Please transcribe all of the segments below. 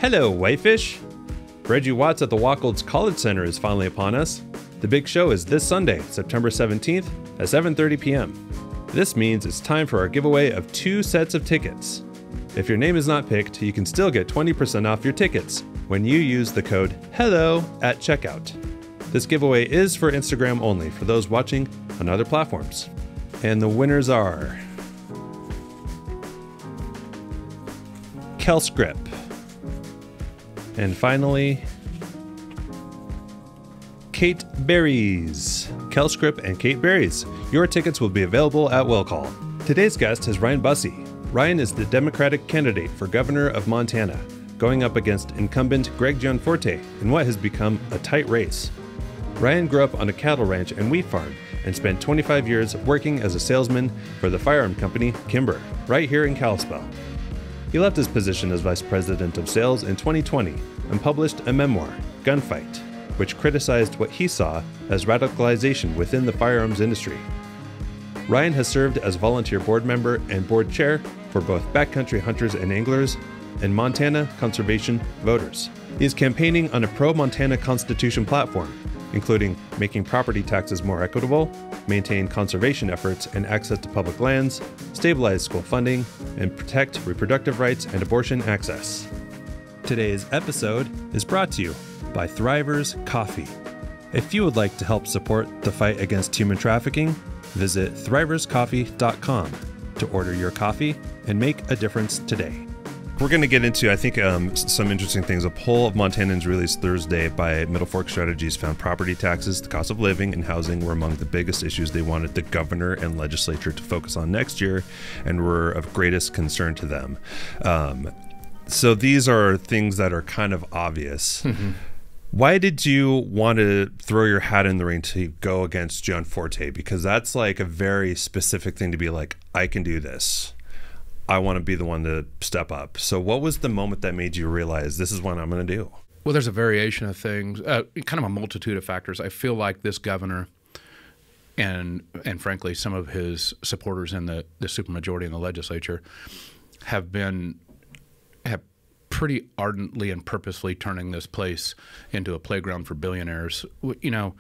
Hello, Whitefish! Reggie Watts at the Wacholds College Center is finally upon us. The big show is this Sunday, September 17th at 7:30 p.m. This means it's time for our giveaway of 2 sets of tickets. If your name is not picked, you can still get 20% off your tickets when you use the code HELLO at checkout. This giveaway is for Instagram only for those watching on other platforms. And the winners are Kelsgrip. And finally, Kate Berries. Kelsgrip and Kate Berries. Your tickets will be available at will call. Today's guest is Ryan Busse. Ryan is the Democratic candidate for governor of Montana, going up against incumbent Greg Gianforte in what has become a tight race. Ryan grew up on a cattle ranch and wheat farm and spent 25 years working as a salesman for the firearm company Kimber, right here in Kalispell. He left his position as vice president of sales in 2020 and published a memoir, Gunfight, which criticized what he saw as radicalization within the firearms industry. Ryan has served as volunteer board member and board chair for both backcountry hunters and anglers and Montana conservation voters. He is campaigning on a pro-Montana Constitution platform, including making property taxes more equitable, maintain conservation efforts and access to public lands, stabilize school funding, and protect reproductive rights and abortion access. Today's episode is brought to you by Thrivers Coffee. If you would like to help support the fight against human trafficking, visit thriverscoffee.com to order your coffee and make a difference today. We're going to get into, I think, some interesting things. A poll of Montanans released Thursday by Middle Fork Strategies found property taxes, the cost of living, and housing were among the biggest issues they wanted the governor and legislature to focus on next year and were of greatest concern to them. So these are things that are kind of obvious. Mm-hmm. Why did you want to throw your hat in the ring to go against Gianforte? Because that's like a very specific thing to be like, I can do this. I want to be the one to step up. So what was the moment that made you realize this is what I'm going to do? Well, there's a variation of things, kind of a multitude of factors. I feel like this governor and frankly, some of his supporters in the supermajority in the legislature have pretty ardently and purposely turning this place into a playground for billionaires. You know,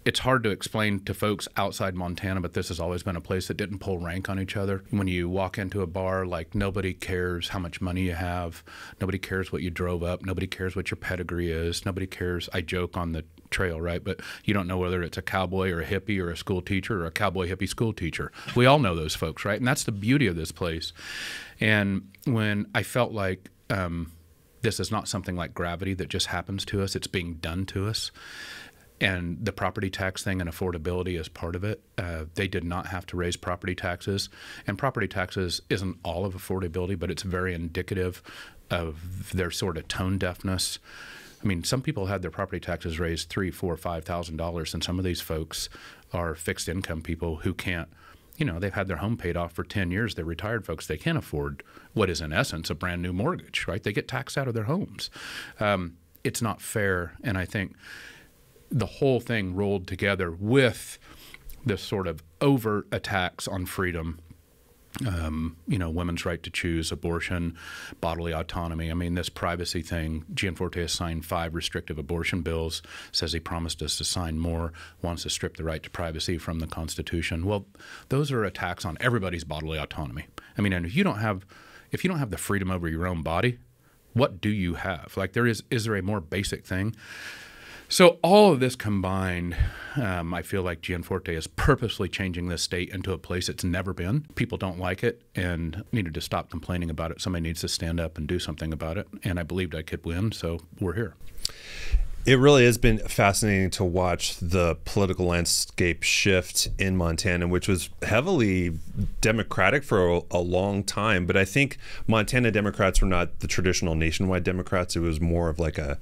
it's hard to explain to folks outside Montana, but this has always been a place that didn't pull rank on each other. When you walk into a bar, like, nobody cares how much money you have. Nobody cares what you drove up. Nobody cares what your pedigree is. Nobody cares. I joke on the trail, right? But you don't know whether it's a cowboy or a hippie or a school teacher or a cowboy hippie school teacher. We all know those folks, right? And that's the beauty of this place. And when I felt like this is not something like gravity that just happens to us, it's being done to us. And the property tax thing and affordability is part of it. They did not have to raise property taxes. And property taxes isn't all of affordability, but it's very indicative of their sort of tone deafness. I mean, some people had their property taxes raised $3,000, $4,000, $5,000, and some of these folks are fixed income people who can't, you know, they've had their home paid off for 10 years. They're retired folks. They can't afford what is in essence a brand new mortgage, right? They get taxed out of their homes. It's not fair. And I think the whole thing rolled together with this sort of overt attacks on freedom, you know, women's right to choose, abortion, bodily autonomy. I mean, this privacy thing, Gianforte has signed 5 restrictive abortion bills, says he promised us to sign more, wants to strip the right to privacy from the Constitution. Well, those are attacks on everybody's bodily autonomy. I mean, and if you don't have the freedom over your own body, what do you have? Like, is there a more basic thing? So all of this combined, I feel like Gianforte is purposely changing this state into a place it's never been. People don't like it and needed to stop complaining about it. Somebody needs to stand up and do something about it. And I believed I could win, so we're here. It really has been fascinating to watch the political landscape shift in Montana, which was heavily Democratic for a long time. But I think Montana Democrats were not the traditional nationwide Democrats. It was more of like a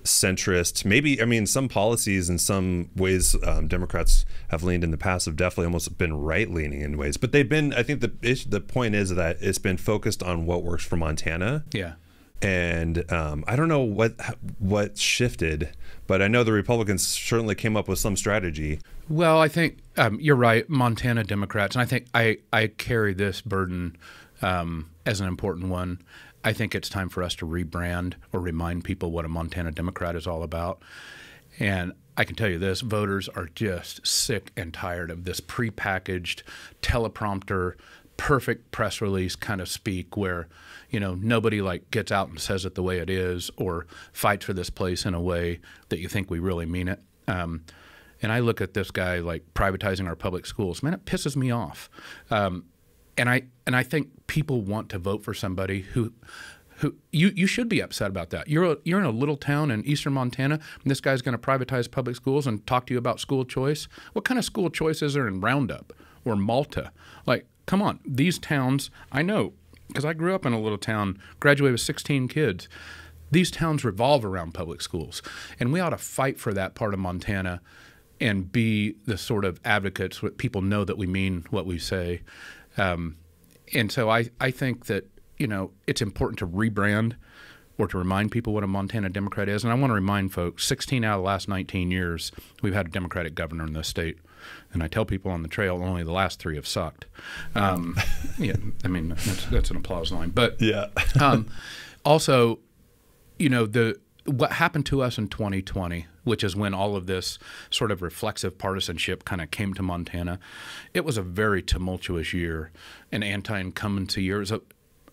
centrist, maybe, I mean, some policies in some ways Democrats have leaned in the past have definitely almost been right-leaning in ways. But they've been, I think the point is that it's been focused on what works for Montana. Yeah. And I don't know what shifted, but I know the Republicans certainly came up with some strategy. Well, I think you're right, Montana Democrats, and I think I carry this burden as an important one. I think it's time for us to rebrand or remind people what a Montana Democrat is all about. And I can tell you this, voters are just sick and tired of this prepackaged teleprompter, perfect press release kind of speak where, you know, nobody like gets out and says it the way it is or fights for this place in a way that you think we really mean it. And I look at this guy like privatizing our public schools. Man, it pisses me off. And I think people want to vote for somebody who you should be upset about that. You're in a little town in eastern Montana, and this guy's going to privatize public schools and talk to you about school choice. What kind of school choice is there in Roundup or Malta? Like, come on, these towns, I know, because I grew up in a little town, graduated with 16 kids. These towns revolve around public schools, and we ought to fight for that part of Montana and be the sort of advocates that people know that we mean what we say. And so I think that, you know, it's important to rebrand or to remind people what a Montana Democrat is. And I want to remind folks, 16 out of the last 19 years, we've had a Democratic governor in this state. And I tell people on the trail, only the last 3 have sucked. Yeah, I mean, that's an applause line. But yeah. Also, you know, what happened to us in 2020, which is when all of this sort of reflexive partisanship kind of came to Montana, it was a very tumultuous year, an anti-incumbency year.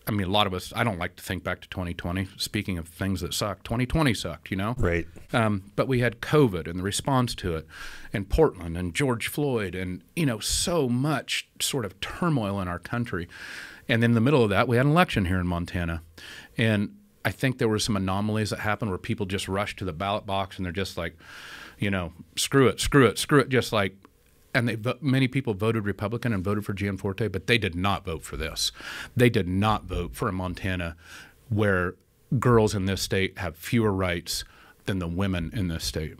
I mean, a lot of us, I don't like to think back to 2020. Speaking of things that sucked, 2020 sucked, you know? Right. But we had COVID and the response to it, and Portland and George Floyd and, you know, so much sort of turmoil in our country. And in the middle of that, we had an election here in Montana. And I think there were some anomalies that happened where people just rushed to the ballot box and they're just like, you know, screw it, just like, and many people voted Republican and voted for Gianforte, but they did not vote for this. They did not vote for a Montana where girls in this state have fewer rights than the women in this state.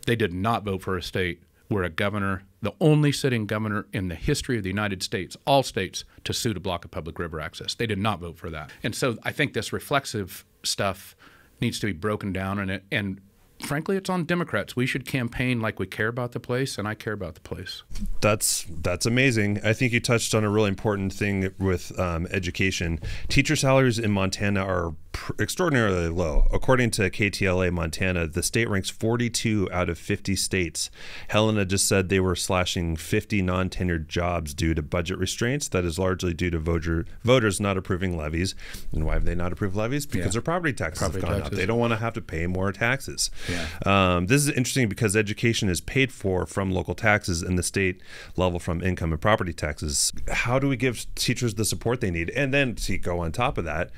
They did not vote for a state where a governor, the only sitting governor in the history of the United States, all states, to sue to block a public river access. They did not vote for that. And so I think this reflexive stuff needs to be broken down, and frankly, it's on Democrats. We should campaign like we care about the place, and I care about the place. That's amazing. I think you touched on a really important thing with education. Teacher salaries in Montana are extraordinarily low. According to KTLA Montana, the state ranks 42 out of 50 states. Helena just said they were slashing 50 non-tenured jobs due to budget restraints. That is largely due to voters not approving levies. And why have they not approved levies? Because their property taxes have gone up. They don't want to have to pay more taxes. Yeah. This is interesting because education is paid for from local taxes and the state level from income and property taxes. How do we give teachers the support they need? And then to go on top of that,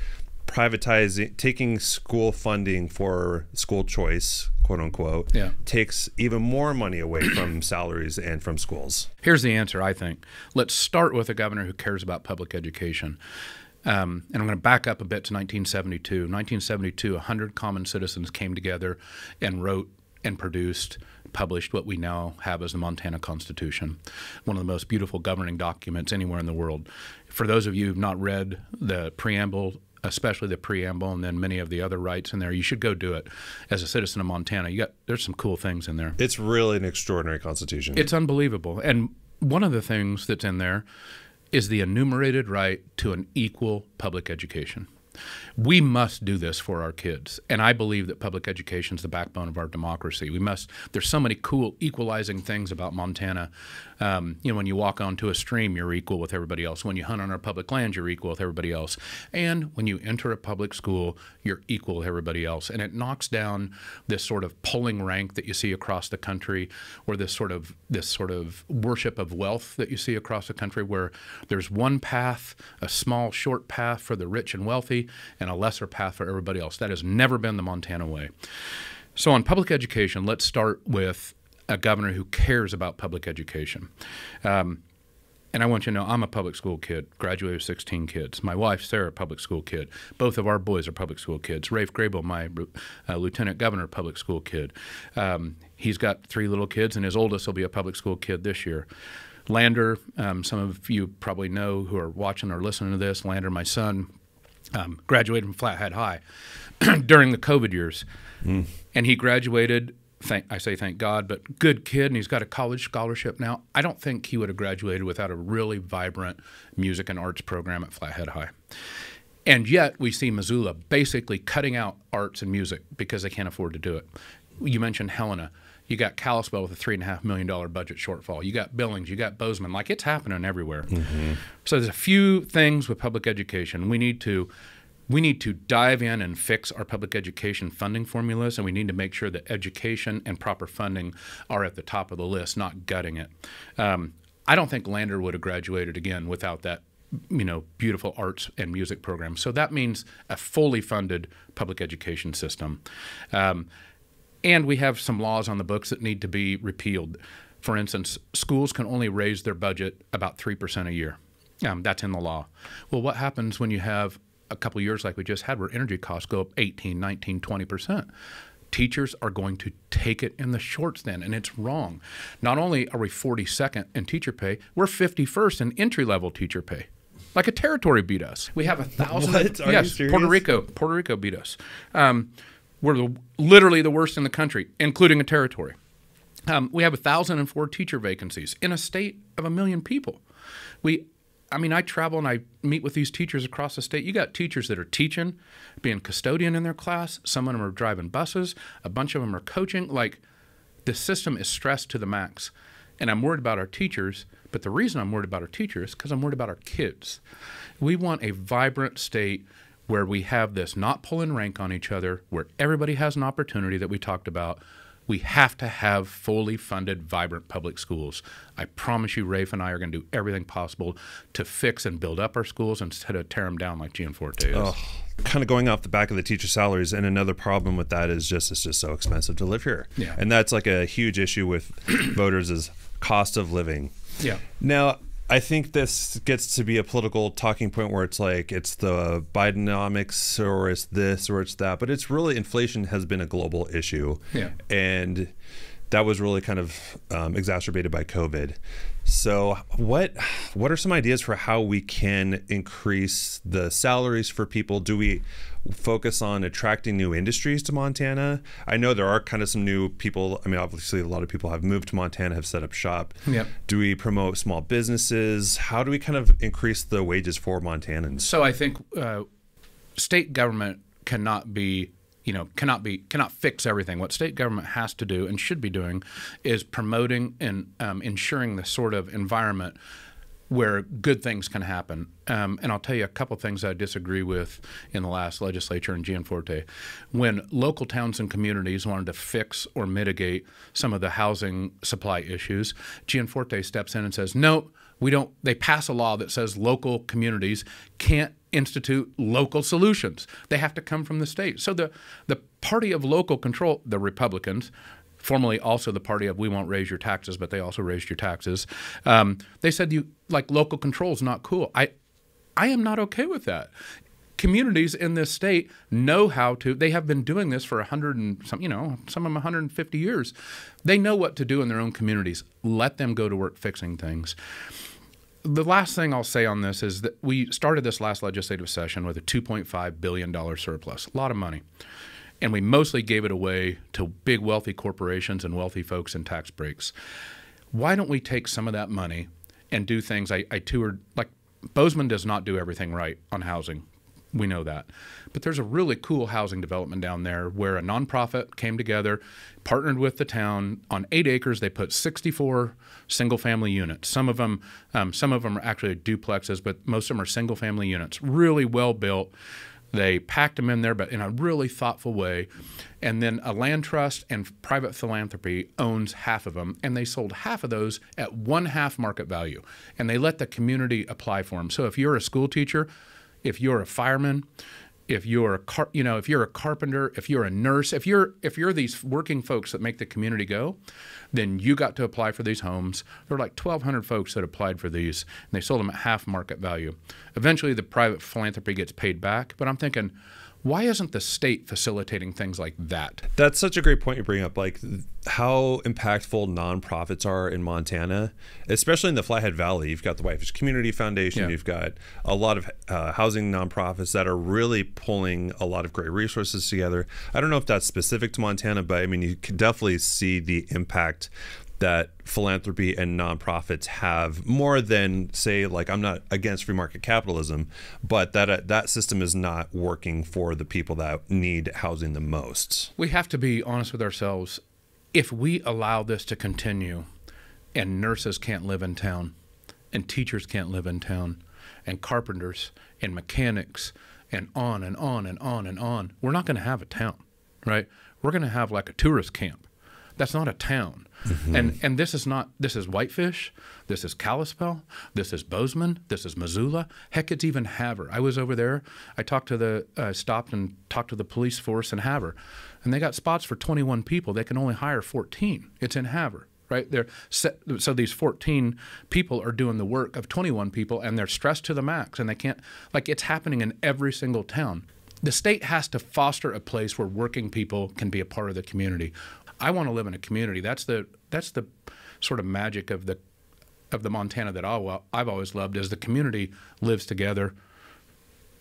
privatizing, taking school funding for school choice, quote unquote, takes even more money away from salaries and from schools. Here's the answer, I think. Let's start with a governor who cares about public education. And I'm going to back up a bit to 1972. 1972, 100 common citizens came together and wrote and published what we now have as the Montana Constitution, one of the most beautiful governing documents anywhere in the world. For those of you who've not read the preamble, especially the preamble and then many of the other rights in there, you should go do it as a citizen of Montana. There's some cool things in there. It's really an extraordinary constitution. It's unbelievable. And one of the things that's in there is the enumerated right to an equal public education. We must do this for our kids, and I believe that public education is the backbone of our democracy. There's so many cool equalizing things about Montana. You know, when you walk onto a stream, you're equal with everybody else. When you hunt on our public land, you're equal with everybody else. And when you enter a public school, you're equal with everybody else. And it knocks down this sort of pulling rank that you see across the country, or this sort of worship of wealth that you see across the country, where there's one path, a small, short path for the rich and wealthy, and a lesser path for everybody else. That has never been the Montana way. So on public education, let's start with a governor who cares about public education. And I want you to know, I'm a public school kid, graduated with 16 kids. My wife, Sarah, public school kid. Both of our boys are public school kids. Rafe Grable, my lieutenant governor, public school kid. He's got 3 little kids, and his oldest will be a public school kid this year. Lander, some of you probably know who are watching or listening to this, Lander, my son, graduated from Flathead High during the COVID years. And he graduated, I say thank God, but good kid, and he's got a college scholarship now. I don't think he would have graduated without a really vibrant music and arts program at Flathead High. And yet we see Missoula basically cutting out arts and music because they can't afford to do it. You mentioned Helena. You got Kalispell with a $3.5 million budget shortfall. You got Billings. You got Bozeman. Like, it's happening everywhere. So there's a few things with public education. We need to dive in and fix our public education funding formulas, and we need to make sure that education and proper funding are at the top of the list, not gutting it. I don't think Lander would have graduated again without that, beautiful arts and music program. So that means a fully funded public education system. And we have some laws on the books that need to be repealed. For instance, schools can only raise their budget about 3% a year. That's in the law. Well, what happens when you have a couple of years like we just had where energy costs go up 18, 19, 20%? Teachers are going to take it in the shorts then, and it's wrong. Not only are we 42nd in teacher pay, we're 51st in entry-level teacher pay. Like a territory beat us. We have 1,000. What? Are you serious? Puerto Rico beat us. We're literally the worst in the country, including a territory. We have 1,004 teacher vacancies in a state of 1 million people. I travel and I meet with these teachers across the state. You got teachers that are teaching, being custodian in their class. Some of them are driving buses. A bunch of them are coaching. Like, the system is stressed to the max. And I'm worried about our teachers. But the reason I'm worried about our teachers is because I'm worried about our kids. We want a vibrant state where we have this not pulling rank on each other, where everybody has an opportunity that we talked about. We have to have fully funded, vibrant public schools. I promise you, Rafe and I are going to do everything possible to fix and build up our schools instead of tear them down like Gianforte is. Oh, kind of going off the back of the teacher salaries, and another problem with that is it's just so expensive to live here. Yeah. And that's like a huge issue with voters is cost of living. Yeah. Now, I think this gets to be a political talking point where it's like it's the Bidenomics or it's this or it's that, but it's really inflation has been a global issue. Yeah. And that was really kind of exacerbated by COVID. So what are some ideas for how we can increase the salaries for people? Do we focus on attracting new industries to Montana? I know there are kind of some new people. I mean, obviously a lot of people have moved to Montana, have set up shop. Yep. Do we promote small businesses? How do we kind of increase the wages for Montanans? So I think state government cannot fix everything. What state government has to do and should be doing is promoting and ensuring the sort of environment where good things can happen. And I'll tell you a couple things I disagree with in the last legislature in Gianforte. When local towns and communities wanted to fix or mitigate some of the housing supply issues, Gianforte steps in and says, no, we don't. They pass a law that says local communities can't institute local solutions. They have to come from the state. So the party of local control, the Republicans, formerly also the party of we won't raise your taxes, but they also raised your taxes. They said local control is not cool. I am not okay with that. Communities in this state know how to. They have been doing this for 100 and some of them 150 years. They know what to do in their own communities. Let them go to work fixing things. The last thing I'll say on this is that we started this last legislative session with a $2.5 billion surplus, a lot of money. And we mostly gave it away to big wealthy corporations and wealthy folks in tax breaks. Why don't we take some of that money and do things? I toured, like Bozeman does not do everything right on housing. We know that. But there's a really cool housing development down there where a nonprofit came together, partnered with the town. On 8 acres, they put 64 single-family units. Some of them are actually duplexes, but most of them are single-family units. Really well built. They packed them in there, but in a really thoughtful way. And then a land trust and private philanthropy owns half of them, and they sold half of those at 1/2 market value. And they let the community apply for them. So if you're a school teacher, if you're a fireman, if you're a carpenter, if you're a nurse, if you're these working folks that make the community go, then you got to apply for these homes. There were like 1,200 folks that applied for these, and they sold them at half market value. Eventually, the private philanthropy gets paid back, but I'm thinking, why isn't the state facilitating things like that? That's such a great point you bring up, like how impactful nonprofits are in Montana, especially in the Flathead Valley. You've got the Whitefish Community Foundation. Yeah. You've got a lot of housing nonprofits that are really pulling a lot of great resources together. I don't know if that's specific to Montana, but I mean, you can definitely see the impact that philanthropy and nonprofits have more than, say, like, I'm not against free market capitalism, but that system is not working for the people that need housing the most. We have to be honest with ourselves. If we allow this to continue, and nurses can't live in town, and teachers can't live in town, and carpenters and mechanics, and on and on and on and on, we're not going to have a town, right? We're going to have like a tourist camp. That's not a town. And this is Whitefish, this is Kalispell, this is Bozeman, this is Missoula. Heck, it's even Havre. I was over there. I stopped and talked to the police force in Havre, and they got spots for 21 people. They can only hire 14. It's in Havre, right? So these 14 people are doing the work of 21 people, and they're stressed to the max, and they can't, like, it's happening in every single town. The state has to foster a place where working people can be a part of the community. I want to live in a community. That's the sort of magic of the Montana that I've always loved, is the community lives together,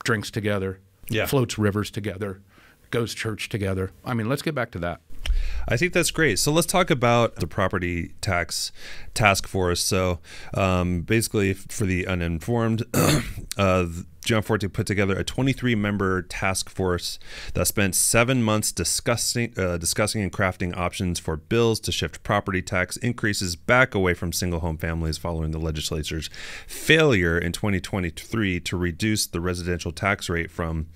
drinks together, floats rivers together, goes church together. I mean, let's get back to that. I think that's great. So let's talk about the property tax task force. So basically, for the uninformed, Gianforte put together a 23-member task force that spent 7 months discussing and crafting options for bills to shift property tax increases back away from single-home families following the legislature's failure in 2023 to reduce the residential tax rate from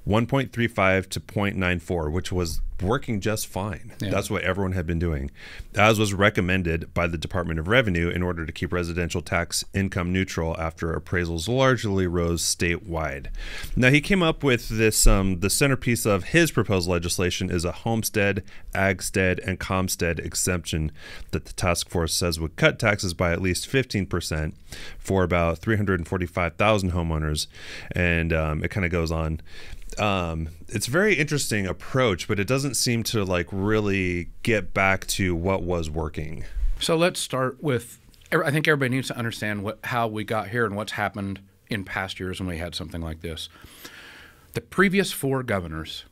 1.35 to 0.94, which was working just fine. Yeah. That's what everyone had been doing, as was recommended by the Department of Revenue in order to keep residential tax income neutral after appraisals largely rose statewide. Now, he came up with this, the centerpiece of his proposed legislation is a homestead, agstead, and comstead exemption that the task force says would cut taxes by at least 15% for about 345,000 homeowners. And it kind of goes on. It's a very interesting approach, but it doesn't seem to like really get back to what was working. So let's start with, I think everybody needs to understand how we got here and what's happened in past years when we had something like this. The previous 4 governors,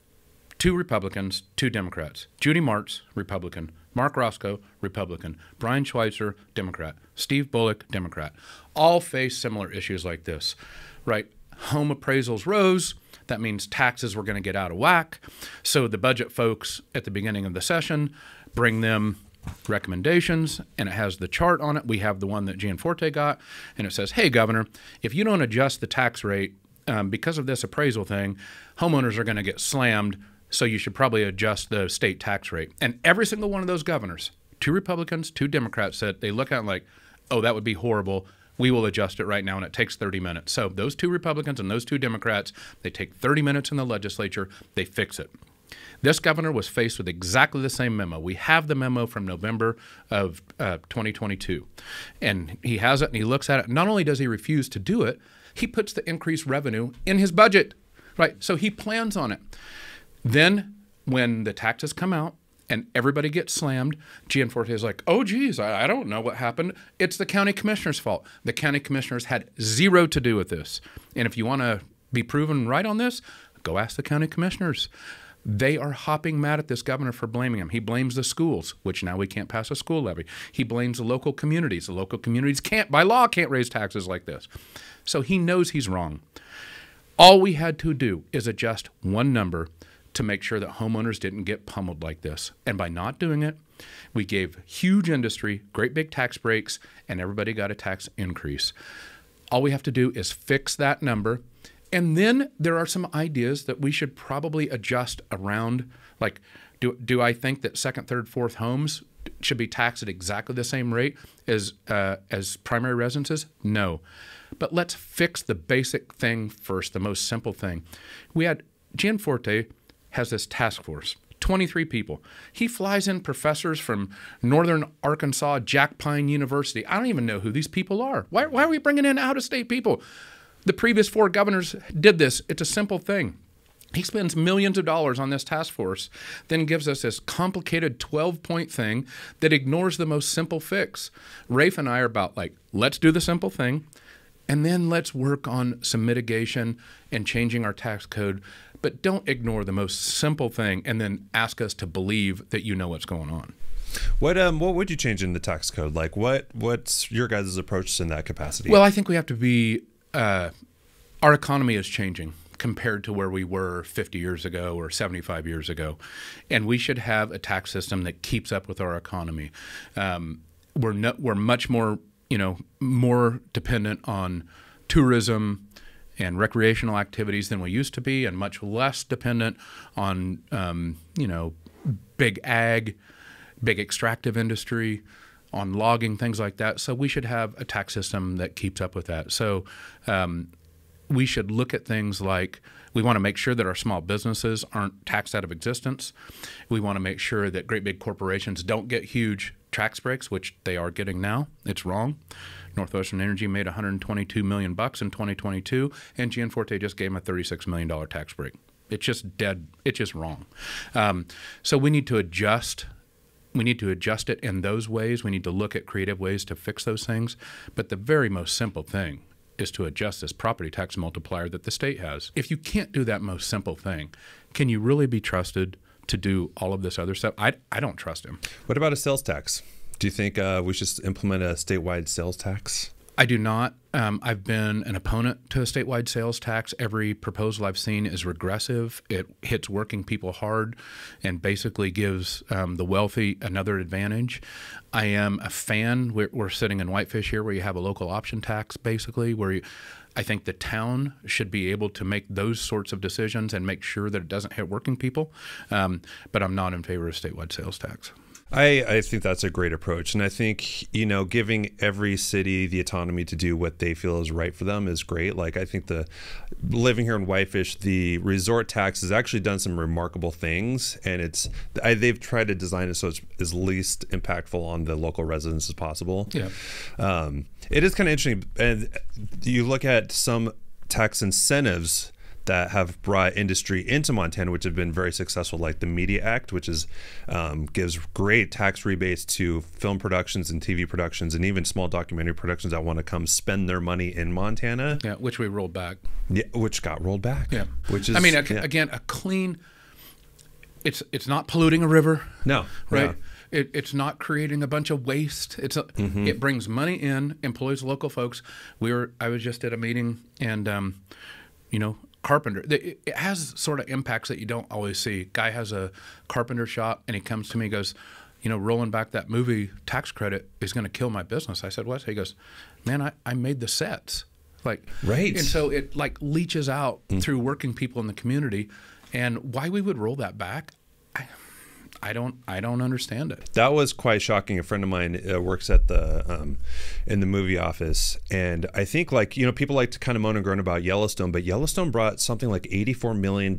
2 Republicans, 2 Democrats, Judy Martz, Republican, Mark Roscoe, Republican, Brian Schweitzer, Democrat, Steve Bullock, Democrat, all faced similar issues like this, right? Home appraisals rose. That means taxes were going to get out of whack. So the budget folks at the beginning of the session bring them recommendations, and it has the chart on it. We have the one that Gianforte got, and it says, hey, Governor, if you don't adjust the tax rate because of this appraisal thing, homeowners are going to get slammed, so you should probably adjust the state tax rate. And every single one of those governors, 2 Republicans, 2 Democrats, said they look at it like, oh, that would be horrible. We will adjust it right now, and it takes 30 minutes. So those 2 Republicans and those 2 Democrats, they take 30 minutes in the legislature, they fix it. This governor was faced with exactly the same memo. We have the memo from November of 2022. And he has it, and he looks at it. Not only does he refuse to do it, he puts the increased revenue in his budget, right? So he plans on it. Then when the taxes come out, and everybody gets slammed, Gianforte is like, oh, geez, I don't know what happened. It's the county commissioner's fault. The county commissioners had zero to do with this. And if you want to be proven right on this, go ask the county commissioners. They are hopping mad at this governor for blaming him. He blames the schools, which now we can't pass a school levy. He blames the local communities. The local communities can't, by law, can't raise taxes like this. So he knows he's wrong. All we had to do is adjust one number to make sure that homeowners didn't get pummeled like this. And by not doing it, we gave huge industry great big tax breaks, and everybody got a tax increase. All we have to do is fix that number. And then there are some ideas that we should probably adjust around. Like, do I think that second, third, fourth homes should be taxed at exactly the same rate as primary residences? No. But let's fix the basic thing first, the most simple thing. We had Gianforte has this task force, 23 people. He flies in professors from Northern Arkansas, Jack Pine University. I don't even know who these people are. Why are we bringing in out-of-state people? The previous 4 governors did this. It's a simple thing. He spends millions of dollars on this task force, then gives us this complicated 12-point thing that ignores the most simple fix. Rafe and I are about like, let's do the simple thing, and then let's work on some mitigation and changing our tax code. But don't ignore the most simple thing and then ask us to believe that you know what's going on. What would you change in the tax code? Like what's your guys' approach in that capacity? Well, I think we have to be. Our economy is changing compared to where we were 50 years ago or 75 years ago, and we should have a tax system that keeps up with our economy. We're much more more dependent on tourism and recreational activities than we used to be, and much less dependent on big ag, big extractive industry, on logging, things like that. So we should have a tax system that keeps up with that. So we should look at things like, we want to make sure that our small businesses aren't taxed out of existence. We want to make sure that great big corporations don't get huge tax breaks, which they are getting now. It's wrong. Northwestern Energy made $122 million in 2022, and Gianforte just gave them a $36 million tax break. It's just dead. It's just wrong. So we need to adjust. We need to adjust it in those ways. We need to look at creative ways to fix those things. But the very most simple thing is to adjust this property tax multiplier that the state has. If you can't do that most simple thing, can you really be trusted to do all of this other stuff? I don't trust him. What about a sales tax? Do you think we should implement a statewide sales tax? I do not. I've been an opponent to a statewide sales tax. Every proposal I've seen is regressive. It hits working people hard and basically gives the wealthy another advantage. I am a fan. We're sitting in Whitefish here, where you have a local option tax, basically, where I think the town should be able to make those sorts of decisions and make sure that it doesn't hit working people. But I'm not in favor of statewide sales tax. I think that's a great approach. And I think, giving every city the autonomy to do what they feel is right for them is great. Like, I think living here in Whitefish, the resort tax has actually done some remarkable things. And they've tried to design it so it's as least impactful on the local residents as possible. Yeah. It is kind of interesting. And you look at some tax incentives that have brought industry into Montana, which have been very successful, like the Media Act, which gives great tax rebates to film productions and TV productions and even small documentary productions that want to come spend their money in Montana. Yeah, which we rolled back. Yeah, which got rolled back. Yeah, which is, again, a clean. It's not polluting a river. No, right. Yeah. It's not creating a bunch of waste. It brings money in, employs local folks. I was just at a meeting, and carpenter. It has sort of impacts that you don't always see. Guy has a carpenter shop, and he comes to me and goes, rolling back that movie tax credit is going to kill my business. I said, what? He goes, man, I made the sets. Right. And so it leaches out through working people in the community. And why we would roll that back, I don't understand it. That was quite shocking. A friend of mine works at in the movie office, and I think people like to kind of moan and groan about Yellowstone, but Yellowstone brought something like $84 million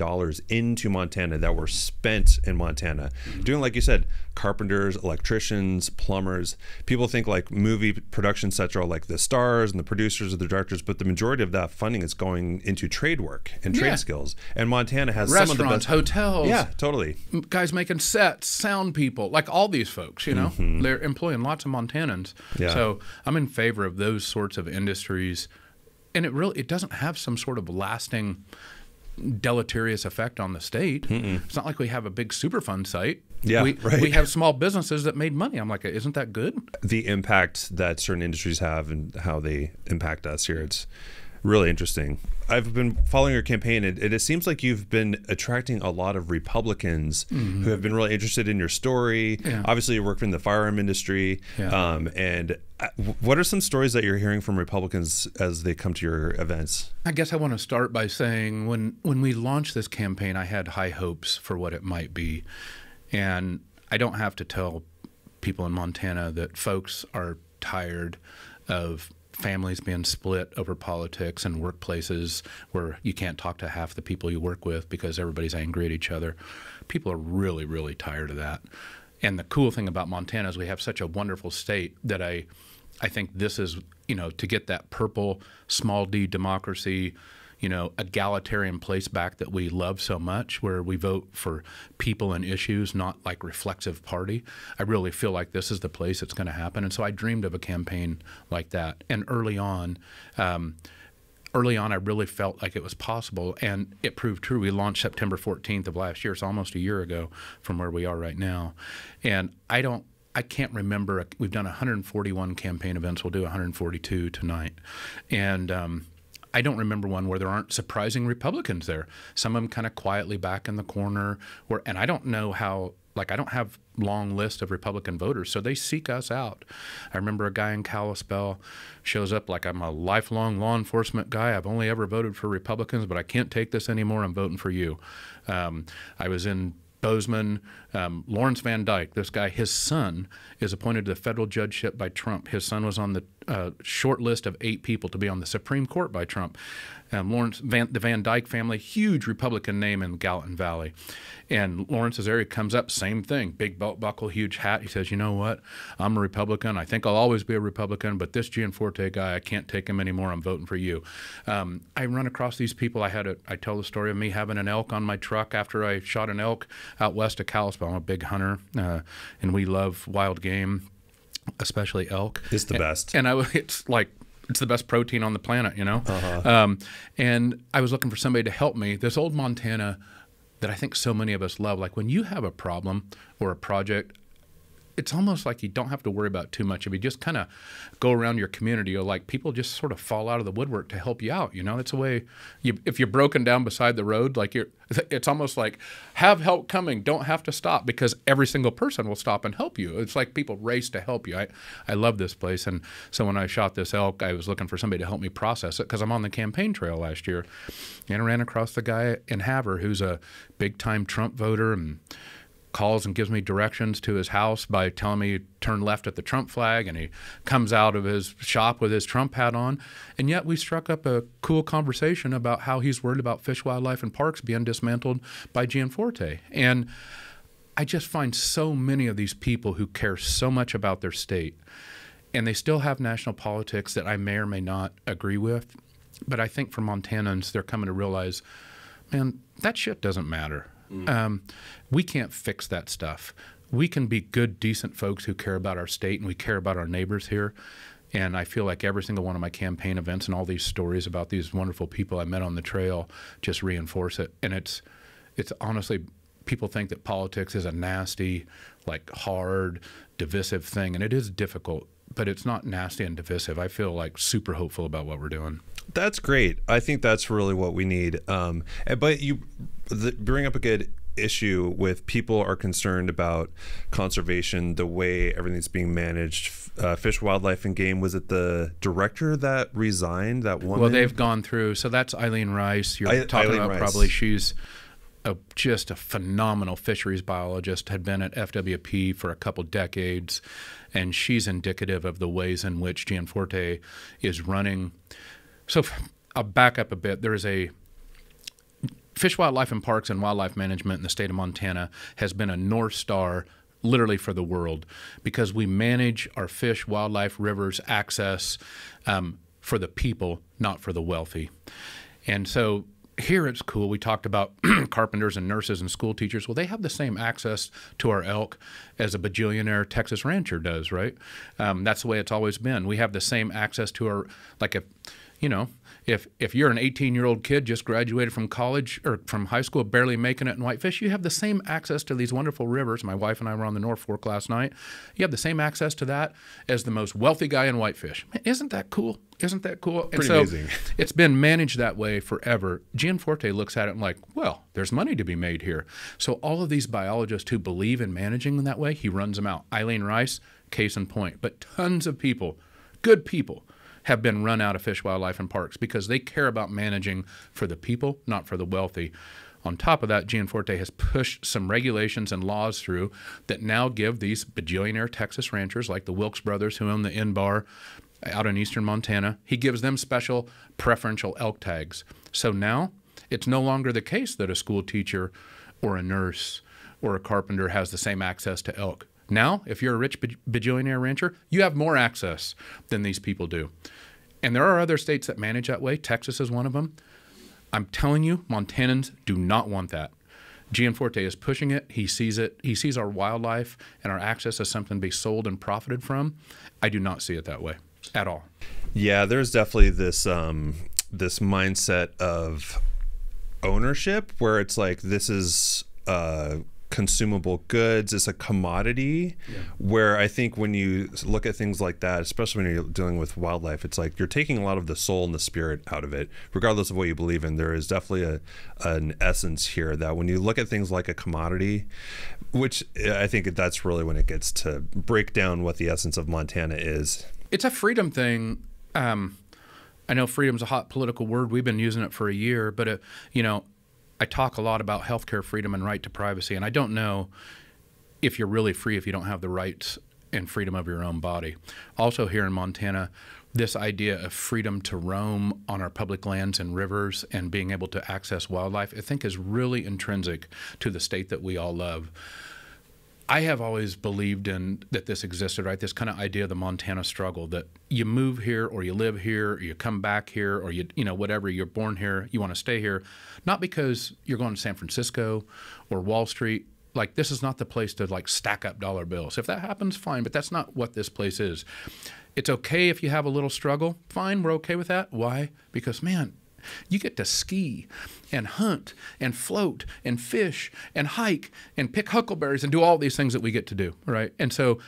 into Montana that were spent in Montana, doing, like you said, carpenters, electricians, plumbers. People think like movie production sets are like the stars and the producers or the directors, but the majority of that funding is going into trade work and trade skills. And Montana has restaurants, some of the best hotels. Yeah, totally. Guys making sets, sound people, like all these folks, they're employing lots of Montanans. Yeah. So I'm in favor of those sorts of industries, and it doesn't have some sort of lasting deleterious effect on the state. It's not like we have a big Superfund site. Yeah, we have small businesses that made money. I'm like, isn't that good? The impact that certain industries have and how they impact us here, it's really interesting. I've been following your campaign, and it seems like you've been attracting a lot of Republicans who have been really interested in your story. Yeah. Obviously, you work in the firearm industry. Yeah. And what are some stories that you're hearing from Republicans as they come to your events? I guess I want to start by saying when we launched this campaign, I had high hopes for what it might be. And I don't have to tell people in Montana that folks are tired of families being split over politics and workplaces where you can't talk to half the people you work with because everybody's angry at each other. People are really, really tired of that. And the cool thing about Montana is we have such a wonderful state that I think this is, to get that purple small d democracy, egalitarian place back that we love so much, where we vote for people and issues, not like reflexive party. I really feel like this is the place it's going to happen. And so I dreamed of a campaign like that. And early on, I really felt like it was possible, and it proved true. We launched September 14th of last year. It's almost a year ago from where we are right now. And I don't I can't remember. We've done 141 campaign events. We'll do 142 tonight. And I don't remember one where there aren't surprising Republicans there. Some of them kind of quietly back in the corner. And I don't know how, like, I don't have long list of Republican voters, so they seek us out. I remember a guy in Kalispell shows up like, I'm a lifelong law enforcement guy. I've only ever voted for Republicans, but I can't take this anymore. I'm voting for you. I was in Bozeman, Lawrence Van Dyke, this guy, his son is appointed to the federal judgeship by Trump. His son was on the short list of 8 people to be on the Supreme Court by Trump. The Van Dyke family, huge Republican name in Gallatin Valley. And Lawrence's area comes up, same thing, big belt buckle, huge hat. He says, you know what, I'm a Republican. I think I'll always be a Republican, but this Gianforte guy, I can't take him anymore. I'm voting for you. I run across these people. I tell the story of me having an elk on my truck after I shot an elk out west of Kalispell. I'm a big hunter, and we love wild game, especially elk. It's the best. And it's the best protein on the planet, you know? And I was looking for somebody to help me. This old Montana that I think so many of us love, like when you have a problem or a project, it's almost like you don't have to worry about too much. If you just kind of go around your community, or like people just sort of fall out of the woodwork to help you out. You know, it's a way. If you're broken down beside the road, like it's almost like have help coming. Don't have to stop, because every single person will stop and help you. It's like people race to help you. I love this place, and so when I shot this elk, I was looking for somebody to help me process it, because I'm on the campaign trail last year, and I ran across the guy in Havre who's a big time Trump voter and calls and gives me directions to his house by telling me turn left at the Trump flag, and he comes out of his shop with his Trump hat on. And yet we struck up a cool conversation about how he's worried about fish, wildlife, and parks being dismantled by Gianforte. And I just find so many of these people who care so much about their state, and they still have national politics that I may or may not agree with. But I think for Montanans, they're coming to realize, man, that shit doesn't matter. We can't fix that stuff. We can be good, decent folks who care about our state, and we care about our neighbors here. And I feel like every single one of my campaign events and all these stories about these wonderful people I met on the trail just reinforce it. And it's honestly, people think that politics is a nasty, like hard, divisive thing, and it is difficult, but it's not nasty and divisive. I feel like super hopeful about what we're doing. That's great. I think that's really what we need. But you bring up a good issue with people are concerned about conservation, the way everything's being managed. Fish, Wildlife, and Game, was it the director that resigned, that woman? Well, they've gone through. So that's Eileen Rice. You're talking Eileen about Rice. Probably. She's just a phenomenal fisheries biologist, had been at FWP for a couple decades, and she's indicative of the ways in which Gianforte is running. So I'll back up a bit. There is a Fish, Wildlife, and Parks and Wildlife Management in the state of Montana has been a North Star literally for the world, because we manage our fish, wildlife, rivers, access for the people, not for the wealthy. And so here it's cool. We talked about carpenters and nurses and school teachers. Well, they have the same access to our elk as a bajillionaire Texas rancher does, right? That's the way it's always been. We have the same access to our, like, if you're an 18-year-old kid just graduated from college or from high school, barely making it in Whitefish, you have the same access to these wonderful rivers. My wife and I were on the North Fork last night. You have the same access to that as the most wealthy guy in Whitefish. Isn't that cool? Isn't that cool? Pretty amazing. It's been managed that way forever. Gianforte looks at it and like, well, there's money to be made here. So all of these biologists who believe in managing in that way, he runs them out. Eileen Rice, case in point. But tons of people, good people, have been run out of Fish, Wildlife, and Parks because they care about managing for the people, not for the wealthy. On top of that, Gianforte has pushed some regulations and laws through that now give these bajillionaire Texas ranchers like the Wilkes brothers who own the Inn Bar out in eastern Montana, he gives them special preferential elk tags. So now it's no longer the case that a school teacher or a nurse or a carpenter has the same access to elk. Now, if you're a rich bajillionaire rancher, you have more access than these people do. And there are other states that manage that way. Texas is one of them. I'm telling you, Montanans do not want that. Gianforte is pushing it. He sees it. He sees our wildlife and our access as something to be sold and profited from. I do not see it that way at all. Yeah, there's definitely this this mindset of ownership where it's like, this is consumable goods. It's a commodity where I think when you look at things like that, especially when you're dealing with wildlife, it's like you're taking a lot of the soul and the spirit out of it, regardless of what you believe in. There is definitely an essence here that when you look at things like a commodity, which I think that's really when it gets to break down what the essence of Montana is. It's a freedom thing. I know freedom's a hot political word. We've been using it for a year, but you know, I talk a lot about healthcare freedom and right to privacy, and I don't know if you're really free if you don't have the rights and freedom of your own body. Also here in Montana, this idea of freedom to roam on our public lands and rivers and being able to access wildlife, I think is really intrinsic to the state that we all love. I have always believed in that this existed, right? This kind of idea of the Montana struggle, that you move here or you live here or you come back here or you know, whatever, you're born here, you want to stay here, not because you're going to San Francisco or Wall Street. Like, this is not the place to like stack up dollar bills. If that happens, fine, but that's not what this place is. It's okay if you have a little struggle. Fine, we're okay with that. Why? Because, man, you get to ski and hunt and float and fish and hike and pick huckleberries and do all these things that we get to do, right? And so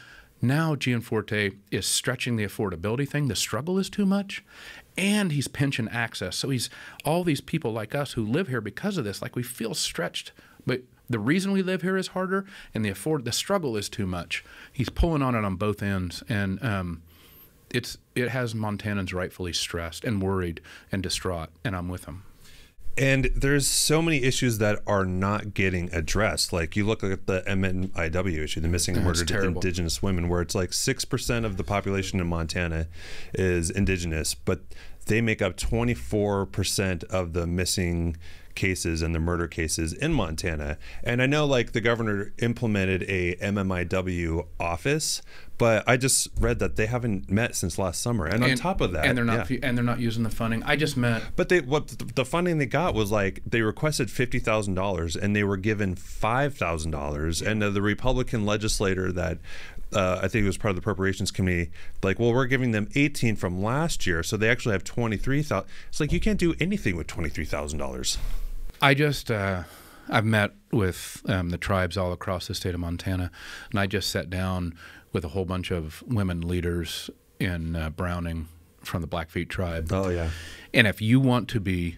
now Gianforte is stretching the affordability thing. The struggle is too much, and he's pinching access. So he's all these people like us who live here because of this, like we feel stretched, but the reason we live here is harder, and the struggle is too much. He's pulling on it on both ends, and it has Montanans rightfully stressed and worried and distraught, and I'm with him. And there's so many issues that are not getting addressed. Like you look at the MNIW issue, the missing and murdered Indigenous women, where it's like 6% of the population in Montana is Indigenous, but they make up 24% of the missing cases and the murder cases in Montana. And I know like the governor implemented a MMIW office, but I just read that they haven't met since last summer. And on top of that, and they're not using the funding. I just met. But the funding they got was like they requested $50,000 and they were given $5,000. And the Republican legislator that I think it was part of the appropriations committee, like, well, we're giving them 18 from last year, so they actually have 23,000. It's like you can't do anything with $23,000. I just I've met with the tribes all across the state of Montana, and I just sat down with a whole bunch of women leaders in Browning from the Blackfeet tribe. Oh yeah. And if you want to be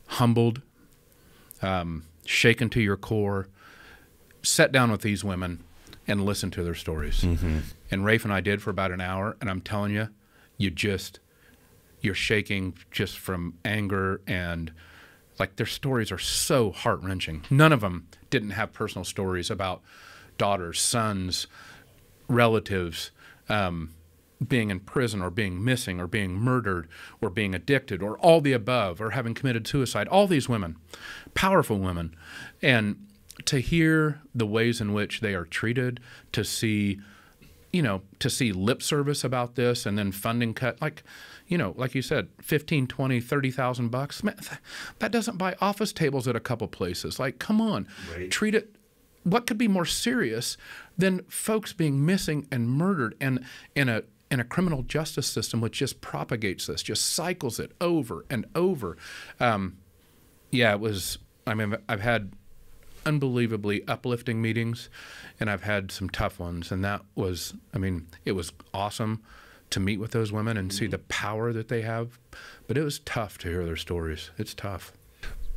humbled, shaken to your core, sit down with these women and listen to their stories. Mm-hmm. And Rafe and I did for about an hour, and I'm telling you, you're shaking just from anger, and like their stories are so heart-wrenching. None of them didn't have personal stories about daughters, sons, relatives being in prison or being missing or being murdered or being addicted or all the above or having committed suicide. All these women, powerful women. And to hear the ways in which they are treated, to see lip service about this and then funding cut, like you said, 15, 20, 30,000 bucks. Man, that doesn't buy office tables at a couple places. Like, come on, right. Treat it. What could be more serious than folks being missing and murdered, and in a criminal justice system which just propagates this, just cycles it over and over. It was. I mean, I've had unbelievably uplifting meetings, and I've had some tough ones, and that was. I mean, it was awesome to meet with those women and see the power that they have, but it was tough to hear their stories. It's tough.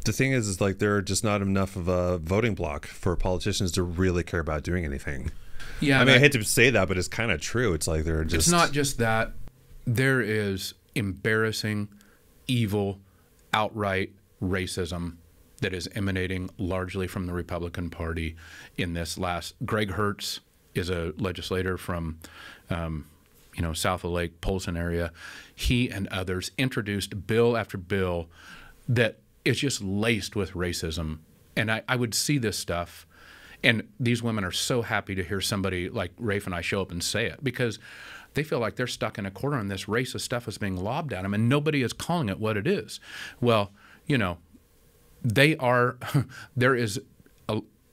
The thing is like there are just not enough of a voting block for politicians to really care about doing anything. Yeah, I mean, I hate to say that, but it's kind of true. It's like they're just. It's not just that. There is embarrassing, evil, outright racism that is emanating largely from the Republican Party in this last. Greg Hertz is a legislator from south of Lake Polson area. He and others introduced bill after bill that is just laced with racism. And I would see this stuff, and these women are so happy to hear somebody like Rafe and I show up and say it, because they feel like they're stuck in a corner and this racist stuff is being lobbed at them and nobody is calling it what it is. Well, they are, there is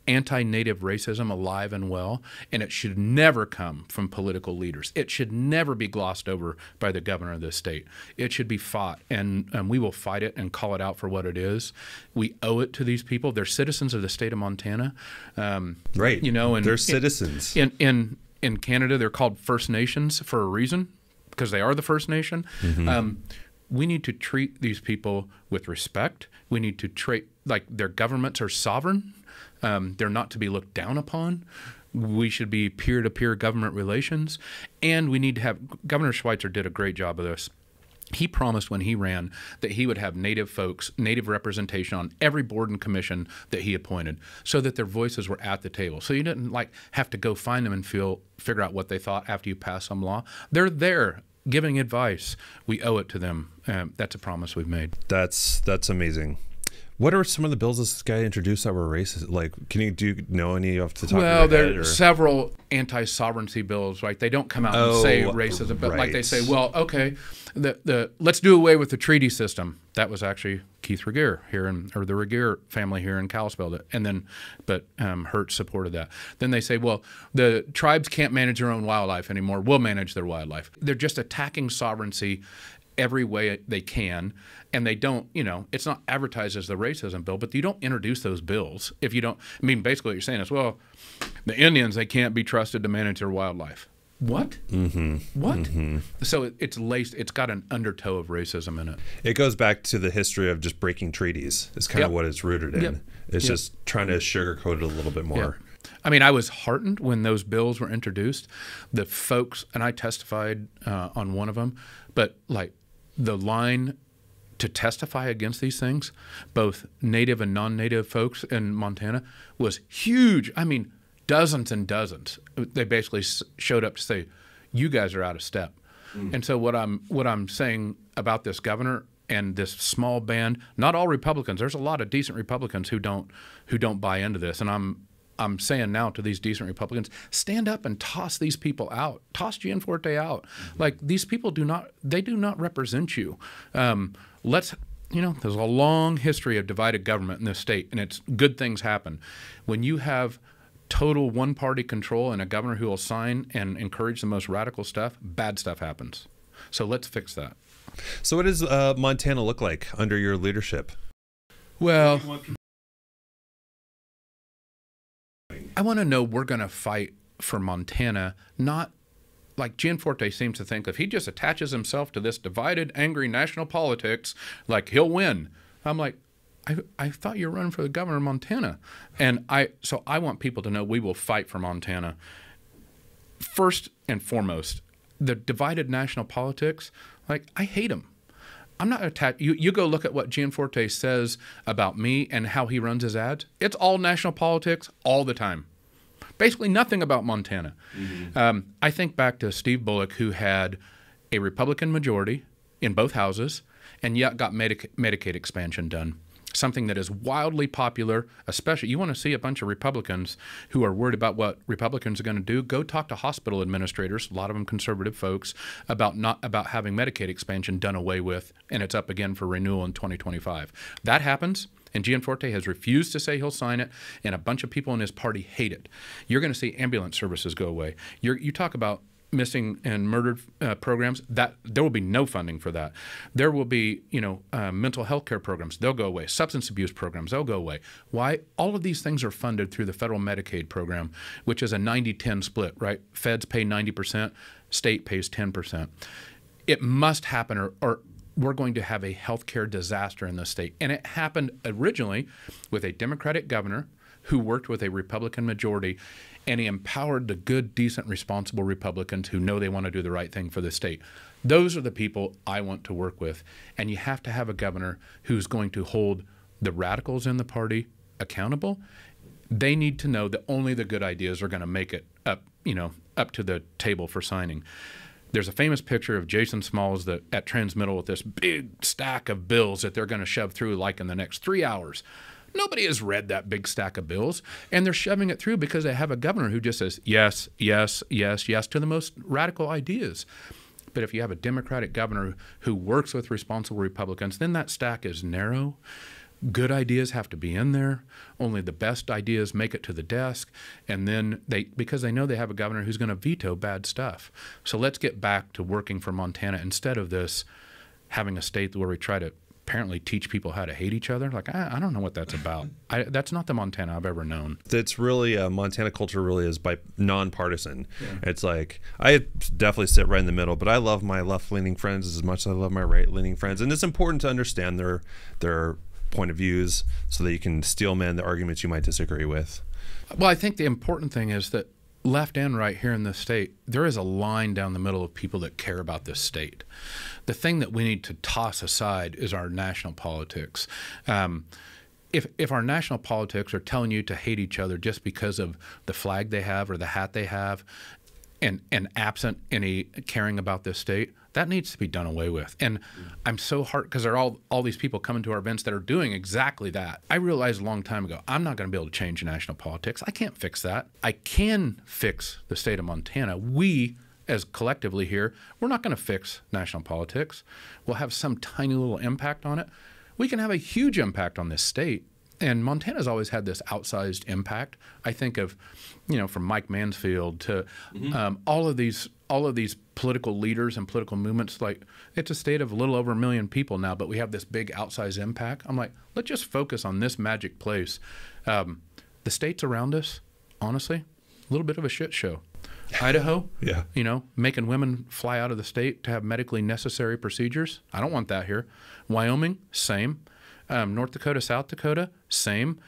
anti-Native racism alive and well, and it should never come from political leaders. It should never be glossed over by the governor of this state. It should be fought, and we will fight it and call it out for what it is. We owe it to these people. They're citizens of the state of Montana. Right. You know, and they're citizens. In Canada, they're called First Nations for a reason, because they are the First Nation. We need to treat these people with respect. We need to treat like their governments are sovereign. They're not to be looked down upon. We should be peer-to-peer government relations. And we need to have – Governor Schweitzer did a great job of this. He promised when he ran that he would have Native folks, Native representation on every board and commission that he appointed so that their voices were at the table. So you didn't like have to go find them and figure out what they thought after you pass some law. They're there giving advice. We owe it to them. That's a promise we've made. That's amazing. What are some of the bills this guy introduced that were racist? Like, do you know any off the top of your head? Well, there are several anti-sovereignty bills, right? They don't come out and say racism, but like they say, well, okay, let's do away with the treaty system. That was actually Keith Regier here, or the Regier family here in Kalispell, but Hertz supported that. Then they say, well, the tribes can't manage their own wildlife anymore. We'll manage their wildlife. They're just attacking sovereignty every way they can, and they don't, you know, it's not advertised as the racism bill, but you don't introduce those bills if you don't. I mean, basically what you're saying is, well, the Indians, they can't be trusted to manage their wildlife. What? What? So it's laced, it's got an undertow of racism in it. It goes back to the history of just breaking treaties. It's kind of what it's rooted in. It's just trying to sugarcoat it a little bit more. I mean, I was heartened when those bills were introduced. The folks, and I testified on one of them, but like the line to testify against these things, both Native and non-Native folks in Montana, was huge. I mean, dozens and dozens. They basically showed up to say, you guys are out of step. And so what I'm saying about this governor and this small band, not all Republicans, there's a lot of decent Republicans who don't buy into this. And I'm saying now to these decent Republicans, stand up and toss these people out. Toss Gianforte out. Like, these people do not represent you. There's a long history of divided government in this state, and good things happen. When you have total one-party control and a governor who will sign and encourage the most radical stuff, bad stuff happens. So let's fix that. So what does Montana look like under your leadership? Well, I want to know we're going to fight for Montana, not like Gianforte seems to think if he just attaches himself to this divided, angry national politics, like he'll win. I'm like, I thought you were running for the governor of Montana. And so I want people to know we will fight for Montana. First and foremost, the divided national politics, like, I hate them. I'm not attacked. You go look at what Gianforte says about me and how he runs his ads. It's all national politics all the time. Basically nothing about Montana. I think back to Steve Bullock, who had a Republican majority in both houses and yet got Medicaid expansion done. Something that is wildly popular, especially you want to see a bunch of Republicans who are worried about what Republicans are going to do, go talk to hospital administrators, a lot of them conservative folks, about having Medicaid expansion done away with, and it's up again for renewal in 2025. That happens, and Gianforte has refused to say he'll sign it, and a bunch of people in his party hate it. You're going to see ambulance services go away. You talk about missing and murdered programs, that there will be no funding for that. There will be, mental health care programs, they'll go away. Substance abuse programs, they'll go away. Why? All of these things are funded through the federal Medicaid program, which is a 90-10 split, right? Feds pay 90%, state pays 10%. It must happen or we're going to have a healthcare disaster in this state. And it happened originally with a Democratic governor who worked with a Republican majority, and he empowered the good, decent, responsible Republicans who know they want to do the right thing for the state. Those are the people I want to work with. And you have to have a governor who's going to hold the radicals in the party accountable. They need to know that only the good ideas are going to make it up to the table for signing. There's a famous picture of Jason Smalls at Transmittal with this big stack of bills that they're going to shove through like in the next 3 hours. Nobody has read that big stack of bills, and they're shoving it through because they have a governor who just says yes, yes, yes, yes to the most radical ideas. But if you have a Democratic governor who works with responsible Republicans, then that stack is narrow. Good ideas have to be in there. Only the best ideas make it to the desk. And then because they know they have a governor who's going to veto bad stuff. So let's get back to working for Montana instead of this having a state where we try to apparently teach people how to hate each other. Like, I don't know what that's about. That's not the Montana I've ever known. It's really, Montana culture really is nonpartisan. Yeah. It's like, I definitely sit right in the middle, but I love my left-leaning friends as much as I love my right-leaning friends. And it's important to understand their point of views so that you can steelman the arguments you might disagree with. Well, I think the important thing is that left and right here in this state, there is a line down the middle of people that care about this state. The thing that we need to toss aside is our national politics. If our national politics are telling you to hate each other just because of the flag they have or the hat they have, and absent any caring about this state, that needs to be done away with. And I'm so hard because there are all these people coming to our events that are doing exactly that. I realized a long time ago, I'm not going to be able to change national politics. I can't fix that. I can fix the state of Montana. We, as collectively here, we're not going to fix national politics. We'll have some tiny little impact on it. We can have a huge impact on this state. And Montana's always had this outsized impact. I think of, from Mike Mansfield to all of these political leaders and political movements. Like, it's a state of a little over 1 million people now, but we have this big outsized impact. I'm like, let's just focus on this magic place. The states around us, honestly, a little bit of a shit show. Idaho, yeah, making women fly out of the state to have medically necessary procedures. I don't want that here. Wyoming, same. North Dakota, South Dakota, same.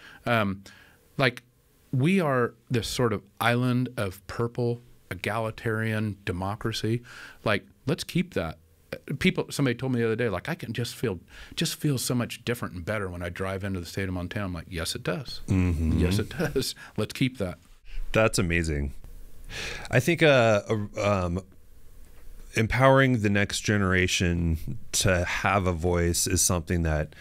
Like, we are this sort of island of purple, egalitarian democracy. Like, let's keep that. Somebody told me the other day, like, I can just feel so much different and better when I drive into the state of Montana. I'm like, yes, it does. Mm-hmm. Yes, it does. Let's keep that. That's amazing. I think empowering the next generation to have a voice is something that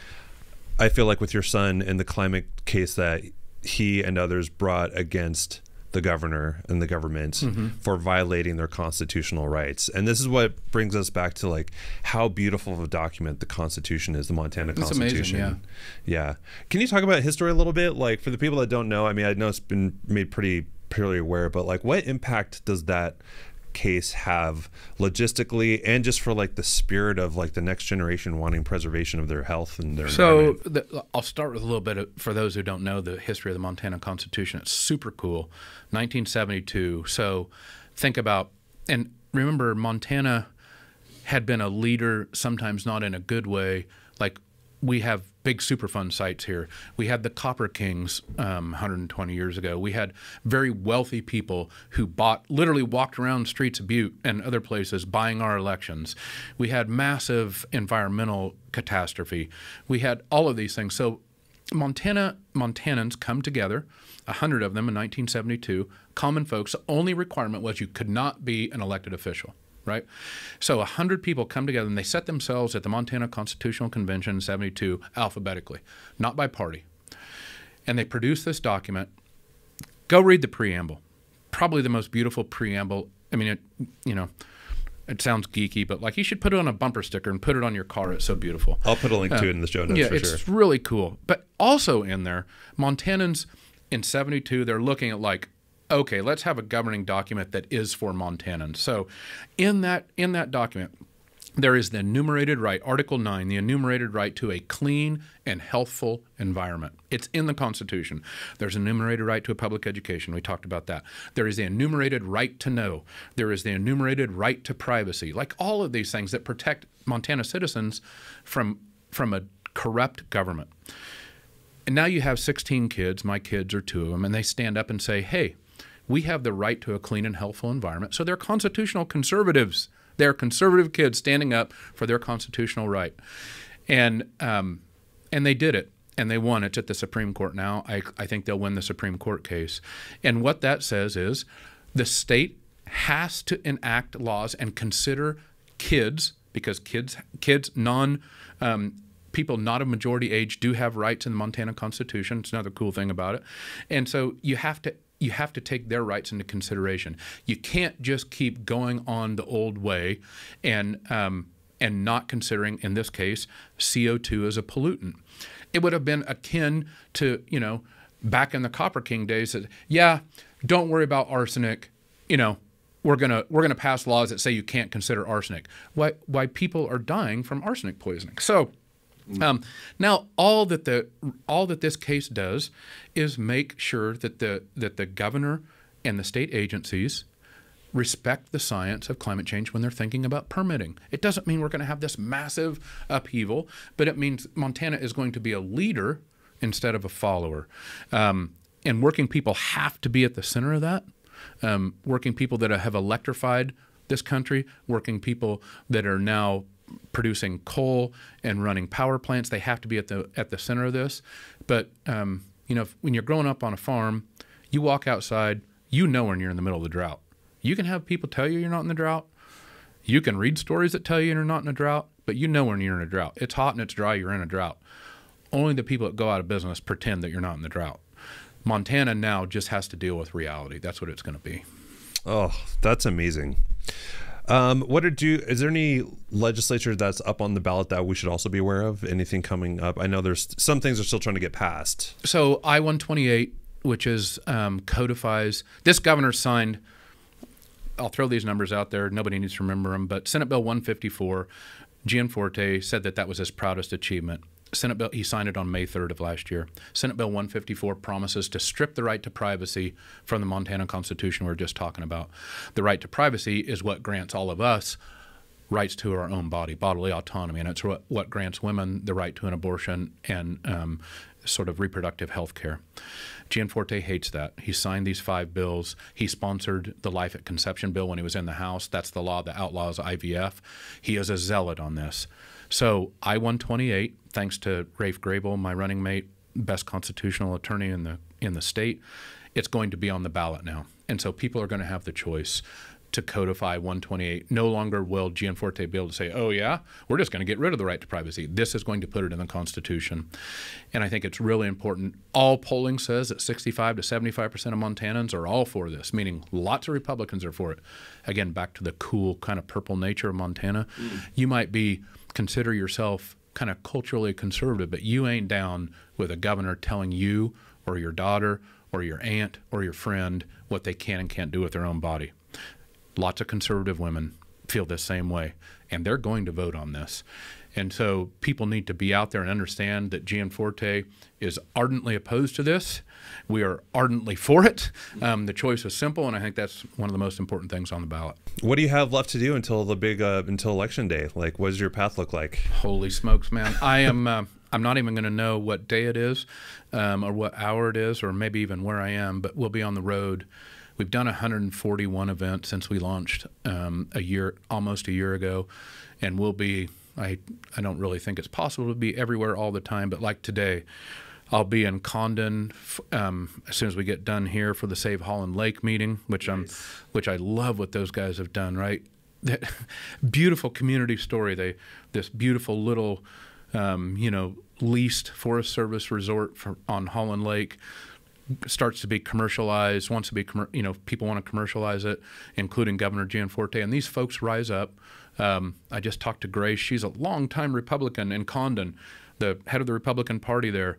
I feel like with your son and the climate case that he and others brought against the governor and the government for violating their constitutional rights. And this is what brings us back to like how beautiful of a document the Constitution is, the Montana Constitution. Amazing, yeah. Can you talk about history a little bit? Like, for the people that don't know, I mean, I know it's been made pretty aware, but like, what impact does that case have logistically and just for like the spirit of like the next generation wanting preservation of their health and their environment? I'll start with a little bit for those who don't know the history of the Montana Constitution. It's super cool. 1972. So think about, and remember, Montana had been a leader, sometimes not in a good way. Like, we have big Superfund sites here. We had the Copper Kings 120 years ago. We had very wealthy people who literally walked around the streets of Butte and other places buying our elections. We had massive environmental catastrophe. We had all of these things. So Montanans come together, 100 of them in 1972, common folks. The only requirement was you could not be an elected official. Right? So 100 people come together and they set themselves at the Montana Constitutional Convention in 72 alphabetically, not by party. And they produce this document. Go read the preamble. Probably the most beautiful preamble. I mean, it sounds geeky, but like, you should put it on a bumper sticker and put it on your car. It's so beautiful. I'll put a link to it in the show notes for sure. Yeah, it's really cool. But also in there, Montanans in 72, they're looking at like, okay, let's have a governing document that is for Montanans. So in that document, there is the enumerated right, Article 9, the enumerated right to a clean and healthful environment. It's in the Constitution. There's an enumerated right to a public education. We talked about that. There is the enumerated right to know. There is the enumerated right to privacy. Like, all of these things that protect Montana citizens from a corrupt government. And now you have 16 kids, my kids are 2 of them, and they stand up and say, hey, we have the right to a clean and healthful environment. So they're constitutional conservatives. They're conservative kids standing up for their constitutional right. And they did it, and they won. It's at the Supreme Court now. I think they'll win the Supreme Court case. And what that says is the state has to enact laws and consider kids, because kids, people not of majority age do have rights in the Montana Constitution. It's another cool thing about it. And so you have to take their rights into consideration. You can't just keep going on the old way and and not considering, in this case, CO2 as a pollutant. It would have been akin to, back in the Copper King days that, yeah, don't worry about arsenic, we're gonna pass laws that say you can't consider arsenic. Why people are dying from arsenic poisoning. So now all that this case does is make sure that the governor and the state agencies respect the science of climate change when they're thinking about permitting. It doesn't mean we're going to have this massive upheaval, but it means Montana is going to be a leader instead of a follower. And working people have to be at the center of that. Working people that have electrified this country, working people that are now producing coal and running power plants, they have to be at the center of this. But when you're growing up on a farm, you walk outside, when you're in the middle of the drought. You can have people tell you you're not in the drought. You can read stories that tell you you're not in a drought, but when you're in a drought. It's hot and it's dry, you're in a drought. Only the people that go out of business pretend that you're not in the drought. Montana now just has to deal with reality. That's what it's going to be. Oh, that's amazing. Is there any legislature that's up on the ballot that we should also be aware of? Anything coming up? I know there's some things are still trying to get passed. So I-128, which is codifies, this governor signed, I'll throw these numbers out there. Nobody needs to remember them, but Senate Bill 154, Gianforte said that was his proudest achievement. Senate Bill, he signed it on May 3rd of last year. Senate Bill 154 promises to strip the right to privacy from the Montana Constitution we were just talking about. The right to privacy is what grants all of us rights to our own body, bodily autonomy, and it's what grants women the right to an abortion and sort of reproductive health care. Gianforte hates that. He signed these 5 bills. He sponsored the Life at Conception bill when he was in the House. That's the law that outlaws IVF. He is a zealot on this. So I-128, thanks to Rafe Grable, my running mate, best constitutional attorney in the state, it's going to be on the ballot now. And so people are going to have the choice to codify 128. No longer will Gianforte be able to say, oh yeah, we're just going to get rid of the right to privacy. This is going to put it in the Constitution. And I think it's really important. All polling says that 65 to 75% of Montanans are all for this, meaning lots of Republicans are for it. Again, back to the cool kind of purple nature of Montana. You might consider yourself kind of culturally conservative, but you ain't down with a governor telling you or your daughter or your aunt or your friend what they can and can't do with their own body. Lots of conservative women feel the same way, and they're going to vote on this. And so people need to be out there and understand that Gianforte is ardently opposed to this. We are ardently for it. The choice is simple, and I think that's one of the most important things on the ballot. What do you have left to do until until Election Day? Like, what does your path look like? Holy smokes, man! I'm not even going to know what day it is, or what hour it is, or maybe even where I am. But we'll be on the road. We've done 141 events since we launched almost a year ago, and we'll be. I don't really think it's possible to be everywhere all the time, but like today, I'll be in Condon as soon as we get done here for the Save Holland Lake meeting, which I love what those guys have done. Right, that beautiful community story. This beautiful little leased Forest Service resort on Holland Lake starts to be commercialized, wants to be, people want to commercialize it, including Governor Gianforte. And these folks rise up. I just talked to Grace. She's a longtime Republican in Condon, the head of the Republican Party there.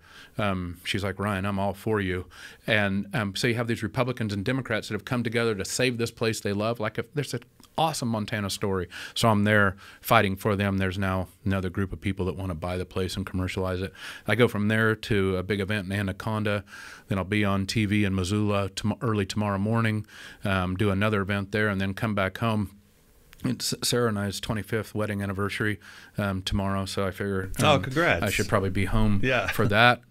She's like, Ryan, I'm all for you. And so you have these Republicans and Democrats that have come together to save this place they love. There's an awesome Montana story. So I'm there fighting for them. There's now another group of people that want to buy the place and commercialize it. I go from there to a big event in Anaconda. Then I'll be on TV in Missoula early tomorrow morning, do another event there, and then come back home. It's Sarah and I's 25th wedding anniversary tomorrow, so I figure congrats. I should probably be home for that.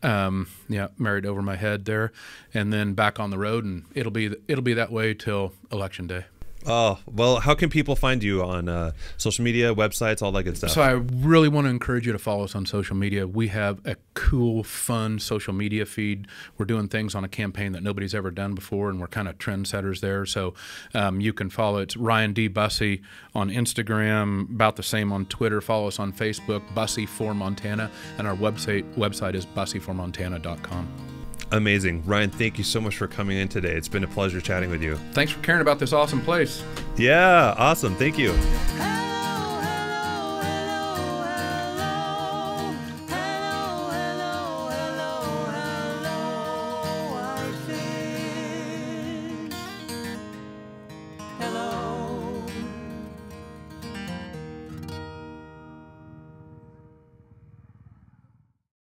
Married over my head there, and then back on the road, and it'll be that way till Election Day. Oh, well, how can people find you on social media, websites, all that good stuff? So I really want to encourage you to follow us on social media. We have a cool, fun social media feed. We're doing things on a campaign that nobody's ever done before, and we're kind of trendsetters there. So you can follow. It's Ryan D. Busse on Instagram, about the same on Twitter. Follow us on Facebook, Busse for Montana, and our website is busseformontana.com. Amazing. Ryan, thank you so much for coming in today. It's been a pleasure chatting with you. Thanks for caring about this awesome place. Yeah, awesome. Thank you.